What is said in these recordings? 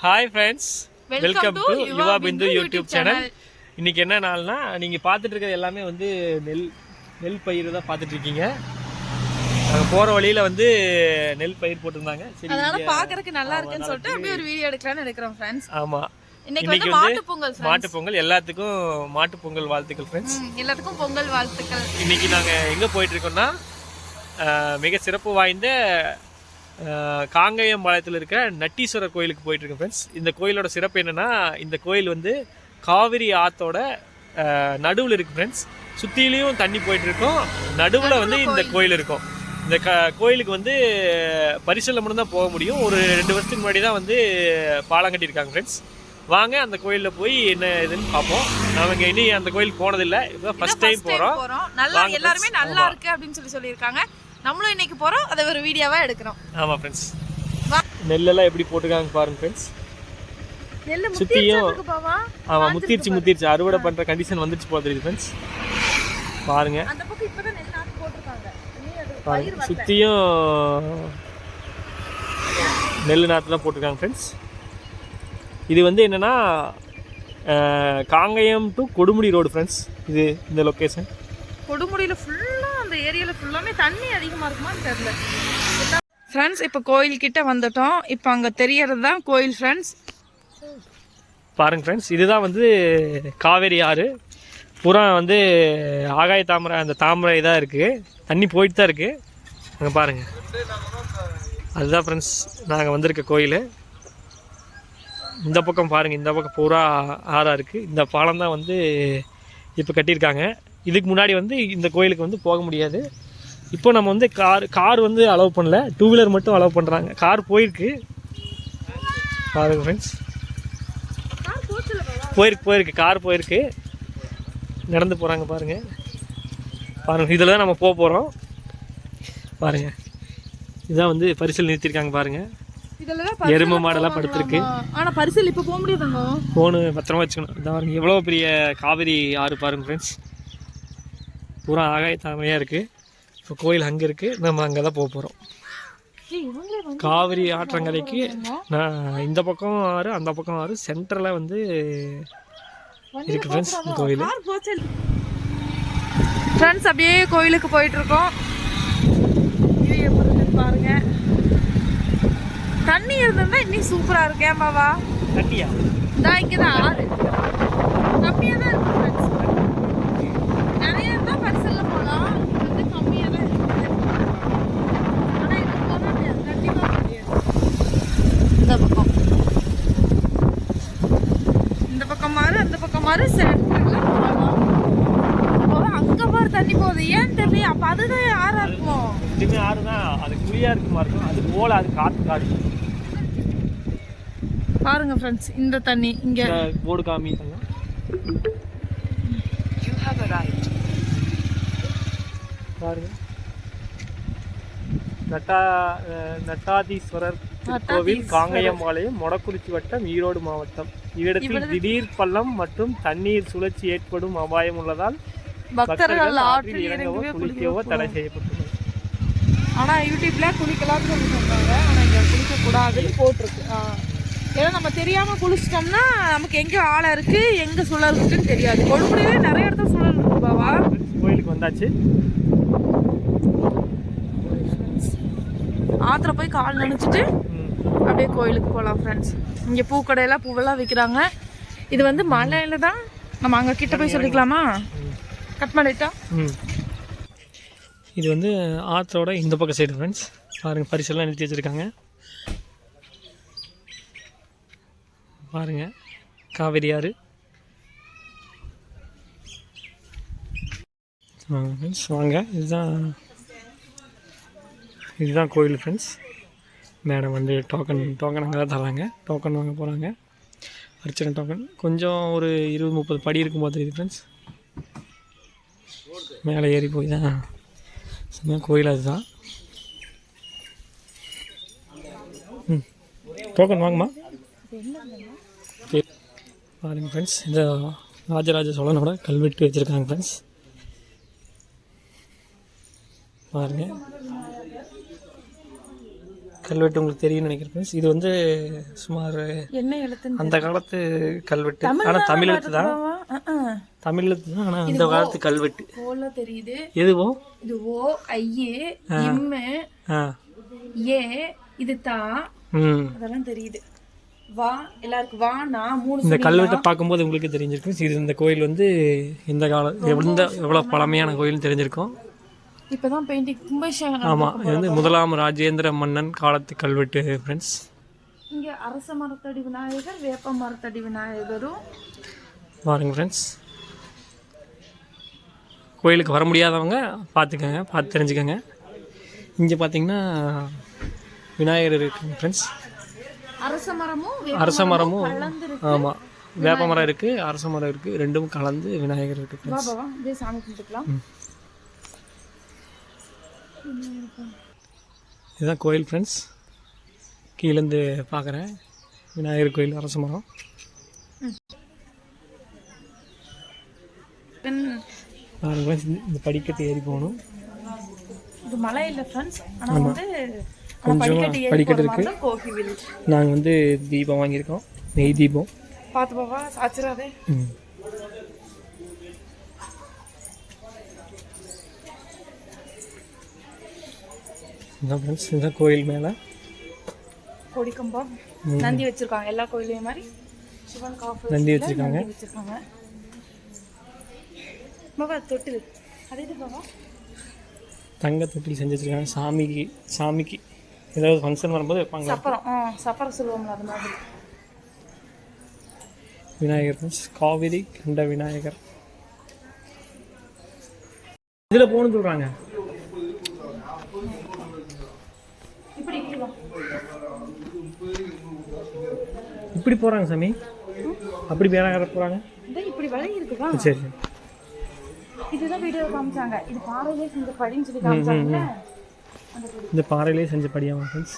Hi friends, welcome to Yuva Bindu YouTube channel. இன்னைக்கு என்ன நாள்னா, நீங்கள் பார்த்துட்டு இருக்கிறது எல்லாமே வந்து நெல் பயிர் தான் பார்த்துட்டு இருக்கீங்க. நாங்கள் போகிற வழியில் வந்து நெல் பயிர் போட்டிருந்தாங்க. சரி, அதனால பார்க்கறதுக்கு நல்லா இருக்குன்னு சொல்லிட்டு அப்படியே ஒரு வீடியோ எடுக்கலாம்னு எடுக்கிறோம் ஃப்ரெண்ட்ஸ். ஆமாம், இன்னைக்கு வந்து மாட்டு பொங்கல். எல்லாத்துக்கும் மாட்டு பொங்கல் வாழ்த்துக்கள் ஃப்ரெண்ட்ஸ். எல்லாத்துக்கும் பொங்கல் வாழ்த்துக்கள். இன்னைக்கு நாங்கள் எங்கே போயிட்டு இருக்கோம்னா, மிக சிறப்பு வாய்ந்த காங்கேயம் பாளையத்தில் இருக்கிற நட்டீஸ்வரர் கோயிலுக்கு போயிட்டுருக்கேன் ஃப்ரெண்ட்ஸ். இந்த கோயிலோட சிறப்பு என்னென்னா, இந்த கோயில் வந்து காவிரி ஆற்றோட நடுவில் இருக்குது ஃப்ரெண்ட்ஸ். சுற்றிலையும் தண்ணி போயிட்டுருக்கோம், நடுவில் வந்து இந்த கோயில் இருக்கும். இந்த கோயிலுக்கு வந்து பரிசலில் மட்டும்தான் போக முடியும். ஒரு 2 வருஷத்துக்கு முன்னாடி தான் வந்து பாலம் கட்டியிருக்காங்க ஃப்ரெண்ட்ஸ். வாங்க அந்த கோயிலில் போய் என்ன இதுன்னு பார்ப்போம். நாங்கள் இனி அந்த கோயிலுக்கு போனதில்லை, இப்போ ஃபர்ஸ்ட் டைம் போகிறோம். நல்லா எல்லாருமே நல்லா இருக்குது அப்படின்னு சொல்லியிருக்காங்க. நம்மளும் இன்னைக்கு போகிறோம், அதை ஒரு வீடியோவாக எடுக்கிறோம். ஆமாம் ஃப்ரெண்ட்ஸ், நெல்லெல்லாம் எப்படி போட்டிருக்காங்க பாருங்க ஃப்ரெண்ட்ஸ். சுற்றியும் ஆமாம், முத்திருச்சு. அறுவடை பண்ணுற கண்டிஷன் வந்துருச்சு போல தெரியுது ஃப்ரெண்ட்ஸ். பாருங்க, சுற்றியும் நெல் நாற்று தான் போட்டிருக்காங்க ஃப்ரெண்ட்ஸ். இது வந்து என்னென்னா, Kangeyam to Kodumudi road friends. இது இந்த லொக்கேஷன் கொடுமுடியில் ஃபுல்லாக அந்த ஏரியாவில் ஃபுல்லாமே தண்ணி அதிகமாக இருக்குமான்னு தெரியல ஃப்ரெண்ட்ஸ். இப்போ கோயில்கிட்ட வந்துட்டோம். இப்போ அங்கே தெரியறது தான் கோயில் ஃப்ரெண்ட்ஸ். பாருங்க ஃப்ரெண்ட்ஸ், இதுதான் வந்து காவேரி ஆறு. பூரா வந்து ஆகாய தாமரை, அந்த தாமரை இதாக இருக்குது, தண்ணி போயிட்டு தான் இருக்குது. அங்கே பாருங்கள், அதுதான் ஃப்ரெண்ட்ஸ் நாங்கள் வந்திருக்க கோயில். இந்த பக்கம் பாருங்கள், இந்த பக்கம் பூரா ஆறாக இருக்குது. இந்த பாலம் தான் வந்து இப்போ கட்டியிருக்காங்க. இதுக்கு முன்னாடி வந்து இந்த கோயிலுக்கு வந்து போக முடியாது. இப்போ நம்ம வந்து கார் வந்து அலோவ் பண்ணல, 2 வீலர் மட்டும் அலோவ் பண்ணுறாங்க. கார் போயிருக்கு பாருங்கள் ஃப்ரெண்ட்ஸ், போயிருக்கு கார் போயிருக்கு. நடந்து போகிறாங்க பாருங்கள். இதில் தான் நம்ம போக போகிறோம். பாருங்கள், இதுதான் வந்து பரிசல் நிறுத்தியிருக்காங்க பாருங்கள். எருமை மாடெல்லாம் படுத்துருக்கு. ஆனால் பரிசல் இப்போ போக முடியாதுங்க, ஃபோனு பத்திரமா வச்சுக்கணும். இதான் பாருங்க, எவ்வளோ பெரிய காவிரி ஆறு பாருங்க ஃப்ரெண்ட்ஸ். பூரா ஆகாய தாமையாக இருக்குது. இப்போ கோயில் அங்கே இருக்குது, நம்ம அங்கே தான் போக போகிறோம். காவிரி ஆற்றங்கரைக்கு நான் இந்த பக்கம் ஆறு, அந்த பக்கம் ஆறு, சென்டரில் வந்து இருக்குது ஃப்ரெண்ட்ஸ் இந்த கோயில். ஃப்ரெண்ட்ஸ் அப்படியே கோயிலுக்கு போயிட்டுருக்கோம். பாருங்க, தண்ணி இருந்ததுன்னா இன்னும் சூப்பராக இருக்கு. ஏமாவா தண்ணியா? இதான் இங்கே தான் ஆறு கம்மியாக தான் இருக்கு ஃப்ரெண்ட்ஸ். நிறைய இருந்தால் பரிசலில் போகலாம், இது வந்து கம்மியாக தான் இருக்குது. ஆனால் இது போனால் கண்டிப்பாக முடியாது. இந்த பக்கம் மாறு, அந்த பக்கம் மாறு, சென்டரில் போகலாம். அங்கே பாரு தண்ணி போகுது, ஏன்னு தெரியல. அப்போ அதுதான் ஆறா இருக்குமோ? இதுவுமே ஆறு தான், அது குழியாக இருக்குமா இருக்கும். அது போல அது காற்று பாருங்க ஃப்ரெண்ட்ஸ். இந்த தண்ணி இங்கே போர்டு காமிட்டாங்க. பாருங்க, நட்டாதீஸ்வரர் கோவில், காங்கேயம் பாளையம், மொடக்குறிச்சி வட்டம், ஈரோடு மாவட்டம். இவ்விடத்தில் திடீர் பள்ளம் மற்றும் தண்ணீர் சுழற்சி ஏற்படும் அபாயம் உள்ளதால் பக்தர்கள் ஆற்றில் இறங்கவோ குளிக்கவோ தடை செய்யப்பட்டுள்ளது. ஆனால் யூடியூப்ல குளிக்கலாம்னு சொல்லி சொல்றாங்க, ஆனால் இங்கே குளிக்கக்கூடாதுன்னு போட்டிருக்கு. ஏன்னா நம்ம தெரியாமல் குளிச்சிட்டோம்னா நமக்கு எங்கே ஆழம் இருக்குது, எங்கே சுழல் இருக்குன்னு தெரியாது. கொடுமுடியிலே நிறைய இடத்துல சுழல் இருக்கு பாவா. கோயிலுக்கு வந்தாச்சு. ஆற்றுல போய் கால் நினைச்சிட்டு அப்படியே கோயிலுக்கு போகலாம் ஃப்ரெண்ட்ஸ். இங்கே பூக்கடையெல்லாம் பூவெல்லாம் விற்கிறாங்க. இது வந்து மலையில தான், நம்ம அங்கே கிட்ட போய் சொல்லிக்கலாமா? கட் பண்ணிட்டா. இது வந்து ஆற்றோட இந்த பக்கம் சைடு ஃப்ரெண்ட்ஸ். பாருங்கள், பரிசெல்லாம் நிறுத்தி வச்சுருக்காங்க பாருங்கள். காவிரி ஆறு ஃப்ரெண்ட்ஸ். வாங்க, இதுதான் கோயில் ஃப்ரெண்ட்ஸ். மேடம் வந்து டோக்கன் அங்கே தான் தராங்க. டோக்கன் வாங்க போகிறாங்க, அர்ச்சனை டோக்கன். கொஞ்சம் ஒரு 20-30 படி இருக்கும் போது தெரியுது ஃப்ரெண்ட்ஸ். மேலே ஏறி போய் தான் செம்மையாக கோயில். அதுதான் டோக்கன் வாங்கம்மா. பாருங்கள் ஃப்ரெண்ட்ஸ், இந்த ராஜராஜ சோழனோட கல்வெட்டு வச்சுருக்காங்க ஃப்ரெண்ட்ஸ். பாருங்கள், கல்வெட்டு உங்களுக்கு தெரியும்னு நினைக்கிறேன் ஃப்ரெண்ட்ஸ். இது வந்து சுமார் என்ன எழுத்துன்னு அந்த காலத்து கல்வெட்டு. ஆனால் தமிழ் எழுத்து தான், தமிழ் எழுத்து தான். ஆனால் அந்த காலத்து கல்வெட்டு ஓல தெரியுது. எதுவோ இது ஓ, ஐயே, இம்மு, ஏ, இது தா, அதெல்லாம் தெரியுது. வா, எல்லாருக்கும் வா, நான் 3. இந்த கல்வெட்டை பார்க்கும்போது உங்களுக்கு தெரிஞ்சிருக்கும் இது இந்த கோயில் வந்து இந்த காலம் எவ்வளோ பழமையான கோயில்னு தெரிஞ்சிருக்கும். இப்போதான் பெயிண்டிங் கும்பாபிஷேகம். ஆமாம், இது வந்து முதலாம் ராஜேந்திர மன்னன் காலத்து கல்வெட்டு ஃப்ரெண்ட்ஸ். இங்கே அரச மரத்தடி விநாயகர், வேப்ப மரத்தடி விநாயகரும் பாருங்க ஃப்ரெண்ட்ஸ். கோயிலுக்கு வர முடியாதவங்க பார்த்துக்கோங்க, பார்த்து தெரிஞ்சுக்கோங்க. இங்கே பார்த்தீங்கன்னா விநாயகர் இருக்குங்க ஃப்ரெண்ட்ஸ். அரச மரமும் ஆமாம், வேப்ப மரம் இருக்குது, அரச மரம் இருக்குது, ரெண்டும் கலந்து விநாயகர் இருக்குது ஃப்ரெண்ட்ஸ். சாமி கும்பிட்டுக்கலாம். இதுதான் கோயில் ஃப்ரெண்ட்ஸ். கீழேருந்து பார்க்குறேன் விநாயகர் கோயில், அரச மரம். இந்த படிக்கட்டு ஏறி போகணும். இது மலை இல்லை ஃப்ரெண்ட்ஸ், ஆனால் வந்து கொஞ்சம் படிக்கட்டு இருக்குது. நாங்கள் வந்து தீபம் வாங்கியிருக்கோம், நெய் தீபம். பார்த்து பாப்பா, சாச்சிராதே. இதான் ஃப்ரெண்ட்ஸ், இதுதான் கோயில் மேலே கொடிக்கம்பம், நந்தி வச்சுருக்காங்க. எல்லா கோயிலையும் மாதிரி சிவன் காஃபி நந்தி வச்சுருக்காங்க. பாபா தொட்டில், அதே இது பாபா தங்க தொட்டில் செஞ்சு வச்சுருக்காங்க. சாமிக்கு ஏதாவது ஃபங்க்ஷன் வரும்போது வைப்பாங்க. சப்பரம் சொல்லுவோம்ல, அது மாதிரி. விநாயகர் ஃப்ரெண்ட்ஸ், காவிரி கண்ட விநாயகர். இதில் போகணும்னு சொல்கிறாங்க. இப்படி போகிறாங்க சாமி, அப்படி விநாயகர் போகிறாங்க. இப்படி வழி இருக்குதா? சரி சரி. இதுதான் வீடியோ காமிச்சாங்க. இது பாறையிலே செஞ்ச படின்னு சொல்லி காமிச்சாங்க. இந்த பாறையிலே செஞ்ச படியாமா ஃப்ரெண்ட்ஸ்?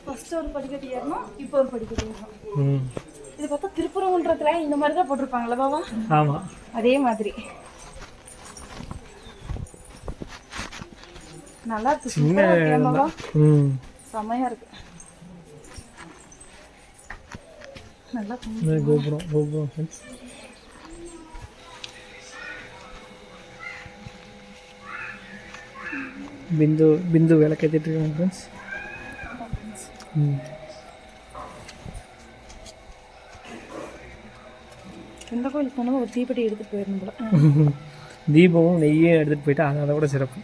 ஃபர்ஸ்ட் ஒரு படிக்கட்டு ஏறணும், இப்போ ஒரு படிக்கட்டு ஏறணும். இது பார்த்தா திருப்பரங்குன்றத்துல இந்த மாதிரி தான் போட்டிருப்பாங்களா பாபா? ஆமாம், அதே மாதிரி. நல்லா இருக்கு, சூப்பரா இருக்கு பாபா. செமையா இருக்கு. நல்லா கோபுரம் ஃப்ரெண்ட்ஸ். பிந்து விளக்கேற்றிட்டு இருக்காங்க ஃப்ரெண்ட்ஸ். எந்த கோயிலுக்கு போனாலும் ஒரு தீப்பெட்டி எடுத்துகிட்டு போயிடணும் போல. தீபமும் நெய்யும் எடுத்துகிட்டு போயிட்டா அதை விட சிறப்பு.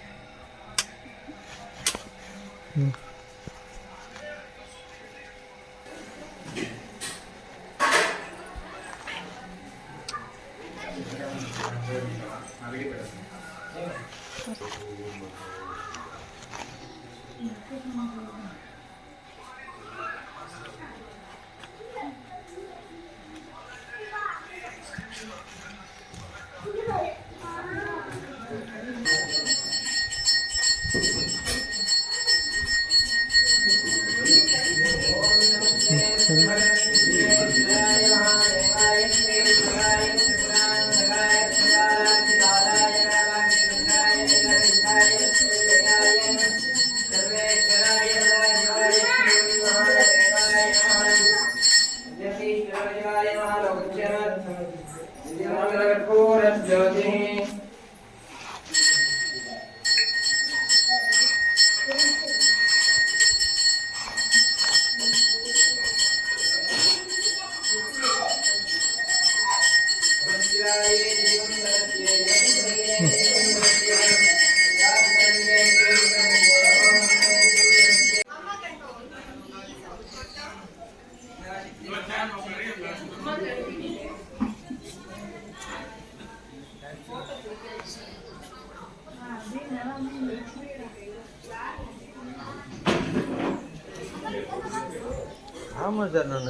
ஆமாம் சார், நான்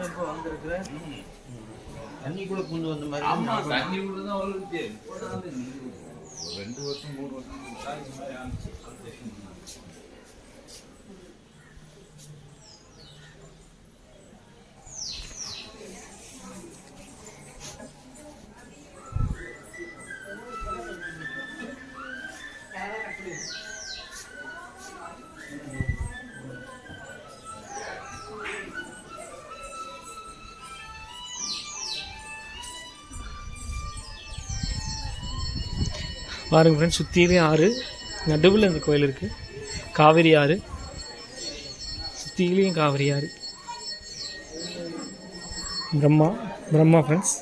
இப்போ வந்திருக்கிறேன். தண்ணி கூட பூந்து வந்த மாதிரி. ஆமாம், தண்ணி கூட தான் வந்துச்சு. 2 வருஷம் 3 வருஷம். பாருங்கள் ஃப்ரெண்ட்ஸ், சுற்றிலையும் ஆறு, நடுவில் இந்த கோயில் இருக்குது. காவேரி ஆறு, சுற்றிலையும் காவேரி ஆறு. பிரம்மா ஃப்ரெண்ட்ஸ்.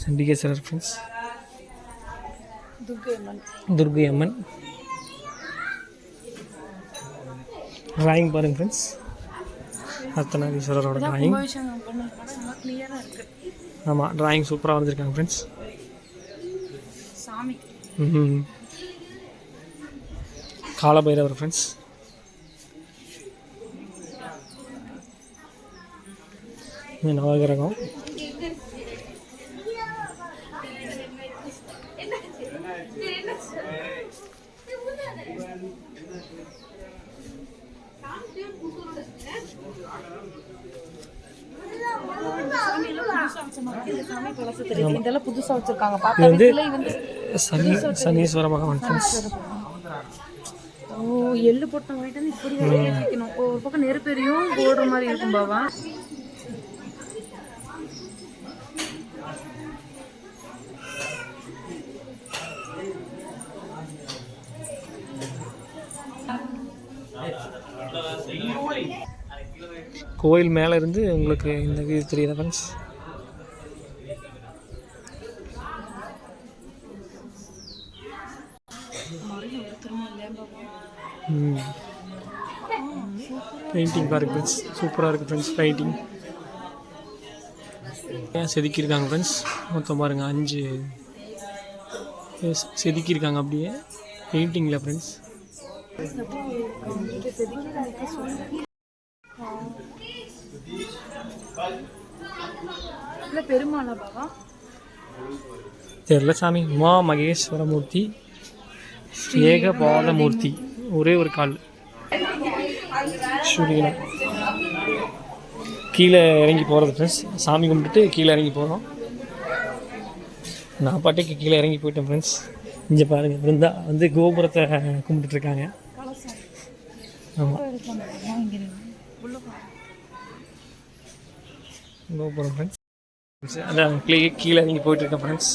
சண்டிகேஸ்வரர் ஃப்ரெண்ட்ஸ், துர்கை அம்மன். டிராயிங் பாருங்க ஃப்ரெண்ட்ஸ், அர்த்தநாதீஸ்வரரோட டிராயிங். ஆமாம், டிராயிங் சூப்பராக வரைஞ்சிருக்காங்க ஃப்ரெண்ட்ஸ். காலபைரவர் ஃப்ரெண்ட்ஸ். நவகிரகம். இதெல்லாம் புதுசா வச்சிருக்காங்க. சனீஸ்வர பகவான் ஃப்ரெண்ட்ஸ். எள்ளு போட்ட வாங்கிட்டு வந்து இப்படி வைக்கணும். ஒரு பக்கம் நெருப்பெரியும் போடுற மாதிரி இருக்கும் பாவா. கோயில் மேலே இருந்து உங்களுக்கு இந்த வியூ தெரியுதா ஃப்ரெண்ட்ஸ்? பெயிண்டிங் பாருங்க ஃப்ரெண்ட்ஸ், சூப்பராக இருக்குது ஃப்ரெண்ட்ஸ் பெயிண்டிங். ஏன் செதுக்கியிருக்காங்க ஃப்ரெண்ட்ஸ், மொத்தம் பாருங்கள் 5 செதுக்கியிருக்காங்க அப்படியே பெயிண்டிங்கில் ஃப்ரெண்ட்ஸ். பெருமாளா பாபா தெரியல சாமி. உமா மகேஸ்வரமூர்த்தி ஏகபாதமூர்த்தி, ஒரே ஒரு கால். சூரியன் கீழே இறங்கி போகிறது ஃப்ரெண்ட்ஸ். சாமி கும்பிட்டுட்டு கீழே இறங்கி போகிறோம். நான் பாட்டுக்கு கீழே இறங்கி போயிட்டேன் ஃப்ரெண்ட்ஸ். இங்கே பாருங்கள், இருந்தா வந்து கோபுரத்தை கும்பிட்டுட்ருக்காங்க. ஆமாம், கோபுரம் ஃப்ரெண்ட்ஸ். அதான் கீழே இறங்கி போயிட்டுருக்கேன் ஃப்ரெண்ட்ஸ்.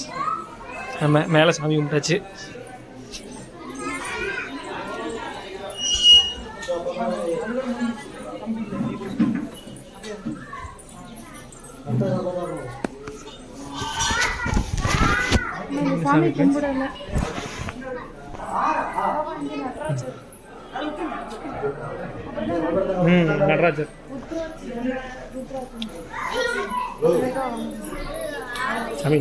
மேலே சாமி கும்பிட்டாச்சு. சாமி கும்பிடல. நடராஜர். சாமி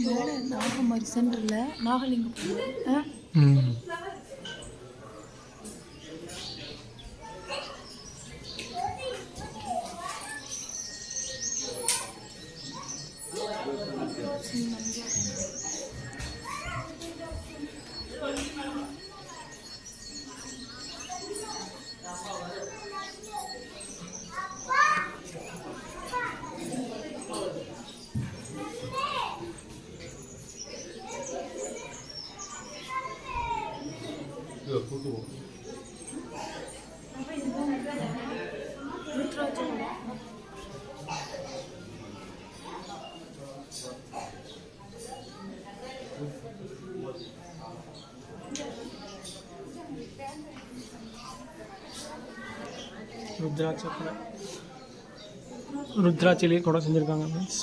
மேலே நாகமாரி சென்டரில் நாகலிங்கம். ருத்ராட்சியிலே கூட செஞ்சுருக்காங்க ஃப்ரெண்ட்ஸ்.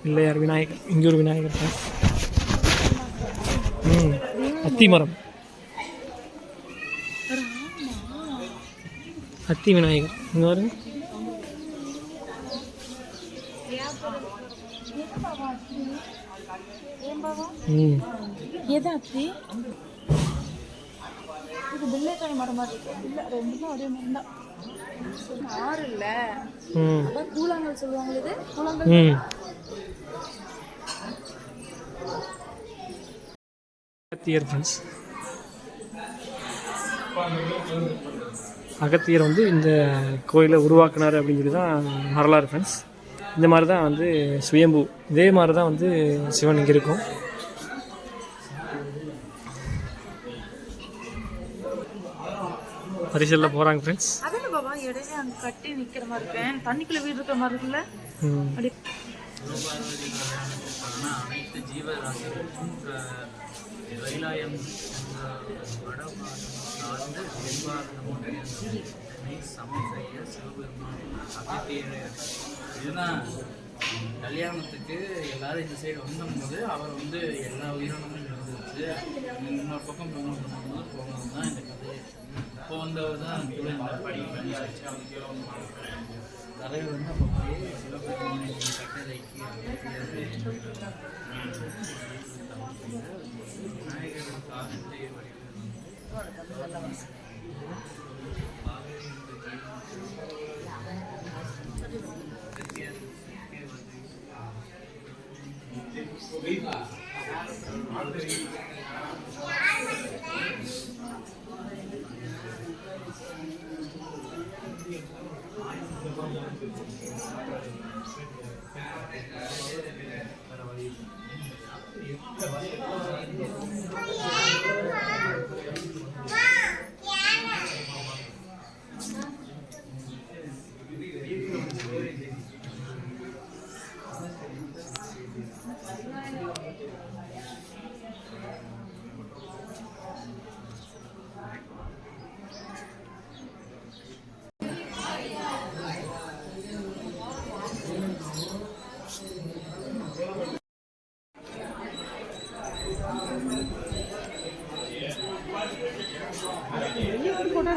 பிள்ளையார் விநாயகர், இங்கே ஒரு விநாயகர் ஃப்ரெண்ட்ஸ். அத்தி மரம், அத்தி விநாயகர் இங்கே வருங்க. ம் எதாச்சு இது பில்லேக்காய் மரம் மாதிரி இருக்கு. இல்லை ரெண்டுமே ஒரே மரம் தான். ஆறு இல்லை ம் அதான் கூழாங்கல் சொல்லுவாங்க. இது கூழாங்கல். ம் அகத்தியர் ஃப்ரெண்ட்ஸ், அகத்தியர் வந்து இந்த கோயிலை உருவாக்குனார் அப்படின்னு சொல்லி தான் வரலாறு ஃப்ரெண்ட்ஸ். இந்த மாதிரி தான் வந்து சுயம்பு, இதே மாதிரி தான் வந்து சிவன் இங்கே இருக்கும். பரிசலில் போகிறாங்க ஃப்ரெண்ட்ஸ். அதான பாபா இடையில அங்கே கட்டி நிற்கிற மாதிரி இருக்கேன், தண்ணிக்குள்ளே வீடு இருக்கிற மாதிரி இருக்குல்ல. அப்படி அனைத்து ஜீவராசிகளுக்கும் கைலாயம் வடபாரதம் தென்பாரதம் சமம் செய்ய சிவபெருமான் அகத்தியர். இதுதான் கல்யாணத்துக்கு எல்லாரும் இந்த சைடு வந்தபோது அவர் வந்து எல்லா உயிரினமும் இருந்துச்சு. இன்னொரு பக்கம் போனது தான் இந்த கதையை. இப்போ வந்தவர் தான் இந்த படி பண்ணி வச்சு அவங்க தலைவர் வந்து அப்போ போய் சிவபெருமானின் கட்டளைக்கு விநாயகர்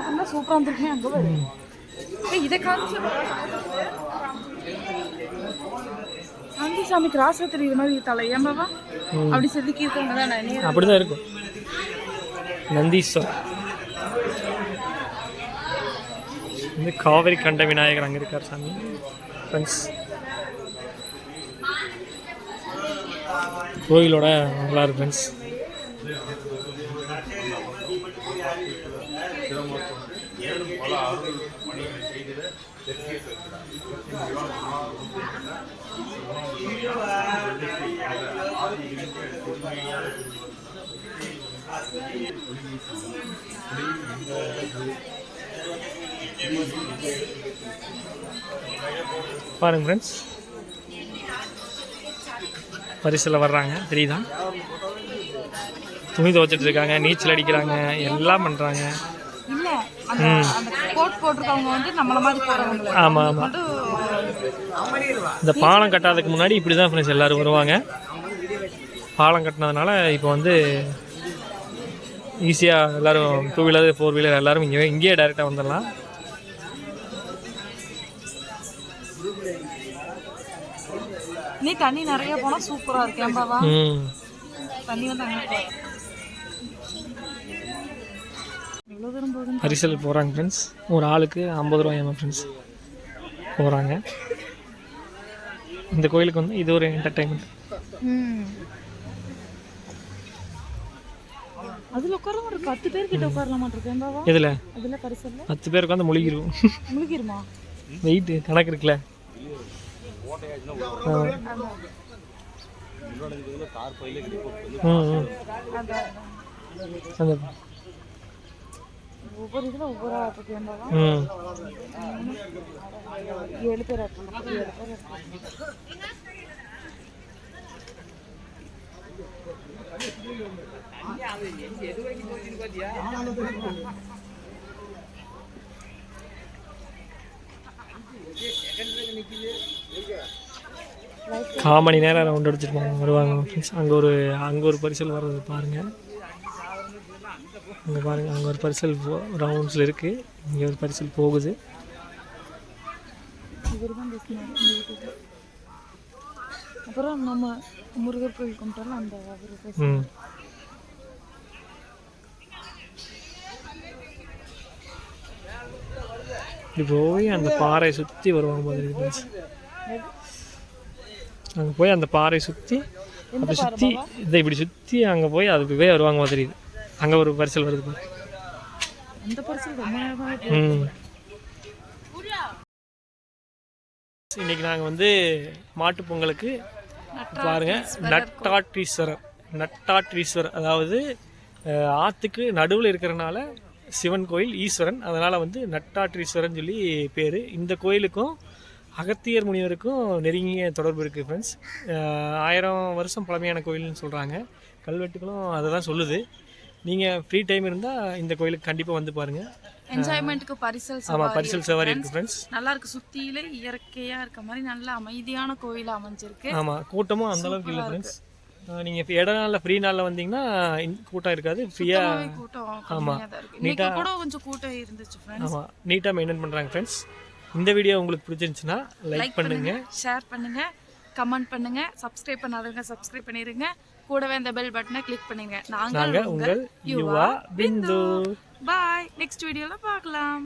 காலத்தை சூப்பராக வந்துருக்கேன். அங்கே வரும் இதை காமிச்சு நந்தி சாமிக்கு ராசா தெரியுற மாதிரி தலை ஏமாவா அப்படி செதுக்கி இருக்காங்க தான். அப்படிதான் இருக்கும். நந்தீஸ்வர் இந்த காவிரி கண்ட விநாயகர் அங்கே இருக்கார் சாமி ஃப்ரெண்ட்ஸ். கோயிலோட வரலாறு ஃப்ரெண்ட்ஸ். பாருங்க ஃப்ரெண்ட்ஸ், பரிசில் வர்றாங்க தெரியுதா, துணி துவைச்சிட்டு இருக்காங்க, நீச்சல் அடிக்கிறாங்க, எல்லாம் பண்ணுறாங்க. இல்ல அந்த கோட் போட்டுருக்கவங்க வந்து நம்மள மாதிரி போறவங்க. ஆமாம் ஆமாம், இந்த பாலம் கட்டாததுக்கு முன்னாடி இப்படி தான் ஃப்ரெண்ட்ஸ் எல்லோரும் வருவாங்க. பாலம் கட்டினதுனால இப்போ வந்து ஈஸியாக எல்லோரும் 2 வீலர் 4 வீலர் எல்லோரும் இங்கேயே டைரெக்டாக வந்துடலாம். நீ தண்ணி நிறைய போனா சூப்பரா இருக்கு ஏம்பாவா. தண்ணி வந்து அங்கே எவ்வளோ தூரம் போகுது. பரிசல் போகிறாங்க ஃப்ரெண்ட்ஸ், ஒரு ஆளுக்கு 50 ரூபாய் ஃப்ரெண்ட்ஸ் போகிறாங்க. இந்த கோயிலுக்கு வந்து இது ஒரு என்டர்டைன்மெண்ட். அதில் உட்கார ஒரு 10 பேர் கிட்ட உட்காரலாமா இருக்கேன் பாவா. இதில் அதில் பரிசல் 10 பேருக்கு வந்து முழுகிரும். முழுகிருமா? வெயிட் கணக்கு இருக்குல்ல. ஒவ்வொரு இதில் ஒவ்வொரு ஆட்டுக்கு 7 பேர் காமணி நேரம் ரவுண்ட் அடிச்சுட்டு வருவாங்க ஃப்ரெண்ட்ஸ். அங்கே ஒரு பரிசல் வர்றது பாருங்கள். அங்கே பாருங்கள், அங்கே ஒரு பரிசல் ரவுண்ட்ஸில் இருக்குது, இங்கே ஒரு பரிசல் போகுது. அப்புறம் நம்ம முருகர் கோயில் கும்பிட்டாலும் அந்த அவருக்கு ம் இப்படி போய் அந்த பாறை சுற்றி வருவாங்க போது இருக்கு friends. அங்கே போய் அந்த பாறை சுற்றி அப்படி சுற்றி இதை இப்படி சுற்றி அங்கே போய் அதுக்கு போய் வருவாங்க மாதிரி இது அங்கே ஒரு பரிசல் வருது பாரு. அந்த பரிசல் ரொம்ப நேரமாக ம் இன்னைக்கு நாங்கள் வந்து மாட்டுப் பொங்கலுக்கு பாருங்க நட்டாற்றீஸ்வரர் அதாவது ஆற்றுக்கு நடுவில் இருக்கிறனால சிவன் கோயில் ஈஸ்வரன், அதனால் வந்து நட்டாற்றீஸ்வரன் சொல்லி பேர். இந்த கோயிலுக்கும் அகத்தியர் முனிவருக்கும் நெருங்கிய தொடர்பு இருக்குது ஃப்ரெண்ட்ஸ். 1000 வருஷம் பழமையான கோயில்னு சொல்கிறாங்க, கல்வெட்டுகளும் அதை தான் சொல்லுது. நீங்கள் ஃப்ரீ டைம் இருந்தால் இந்த கோயிலுக்கு கண்டிப்பாக வந்து பாருங்கள். என்ஜாய்மெண்ட்டுக்கு பரிசல் ஆமாம் பரிசல் சவாரி இருக்குது ஃப்ரெண்ட்ஸ். நல்லா இருக்கு, சுற்றியில இயற்கையாக இருக்க மாதிரி நல்ல அமைதியான கோயில் அமைஞ்சிருக்கு. ஆமாம் கூட்டமும் அந்த அளவுக்கு இல்லை ஃப்ரெண்ட்ஸ். நீங்கள் இப்போ இட நாளில் ஃப்ரீ நாளில் வந்தீங்கன்னா கூட்டம் இருக்காது, ஃப்ரீயாக கூட்டம் ஆமாம் நீட்டாக கூட கொஞ்சம் கூட்டம் இருந்துச்சு ஃப்ரெண்ட்ஸ். ஆமாம் நீட்டாக மெயின்டைன் பண்ணுறாங்க ஃப்ரெண்ட்ஸ். இந்த வீடியோ உங்களுக்கு பிடிச்சிருந்துச்சுன்னா லைக் பண்ணுங்கள், ஷேர் பண்ணுங்கள், கமெண்ட் பண்ணுங்கள், சப்ஸ்கிரைப் பண்ணாதவங்க சப்ஸ்கிரைப் பண்ணிடுங்க, கூடவே அந்த பெல் பட்டனை கிளிக் பண்ணுங்க. நாங்கள் உங்கள் யுவா பிந்து. பாய், நெக்ஸ்ட் வீடியோவில் பார்க்கலாம்.